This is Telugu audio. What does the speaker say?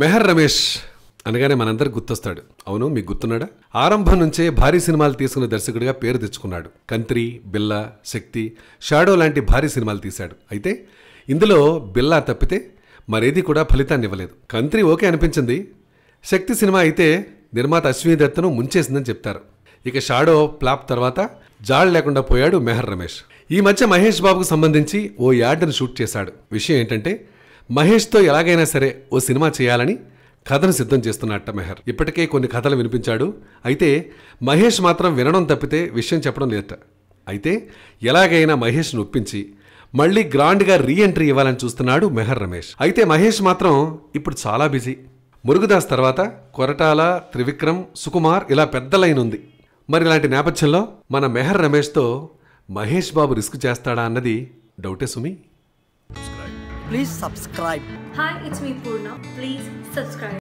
మెహర్ రమేష్ అనగానే మనందరికి గుర్తొస్తాడు. అవును, మీకు గుర్తున్నాడా? ఆరంభం నుంచే భారీ సినిమాలు తీసుకున్న దర్శకుడిగా పేరు తెచ్చుకున్నాడు. కంత్రి, బిల్లా, శక్తి, షాడో లాంటి భారీ సినిమాలు తీశాడు. అయితే ఇందులో బిల్లా తప్పితే మరేది కూడా ఫలితాన్ని ఇవ్వలేదు. కంత్రి ఓకే అనిపించింది. శక్తి సినిమా అయితే నిర్మాత అశ్విని దత్తును ముంచేసిందని చెప్తారు. ఇక షాడో ఫ్లాప్ తర్వాత జాడ్ లేకుండా పోయాడు మెహర్ రమేష్. ఈ మధ్య మహేష్ బాబుకు సంబంధించి ఓ యాడ్ను షూట్ చేశాడు. విషయం ఏంటంటే మహేష్తో ఎలాగైనా సరే ఓ సినిమా చేయాలని కథను సిద్ధం చేస్తున్నట్ట మెహర్. ఇప్పటికే కొన్ని కథలు వినిపించాడు. అయితే మహేష్ మాత్రం వినడం తప్పితే విషయం చెప్పడం లేదట. అయితే ఎలాగైనా మహేష్ను ఒప్పించి మళ్ళీ గ్రాండ్గా రీఎంట్రీ ఇవ్వాలని చూస్తున్నాడు మెహర్ రమేష్. అయితే మహేష్ మాత్రం ఇప్పుడు చాలా బిజీ. మురుగుదాస్ తర్వాత కొరటాల, త్రివిక్రమ్, సుకుమార్ ఇలా పెద్ద లైన్ ఉంది. మరి ఇలాంటి నేపథ్యంలో మన మెహర్ రమేష్తో మహేష్ బాబు రిస్క్ చేస్తాడా అన్నది డౌటే సుమి. Please subscribe. Hi, it's me Purna. Please subscribe.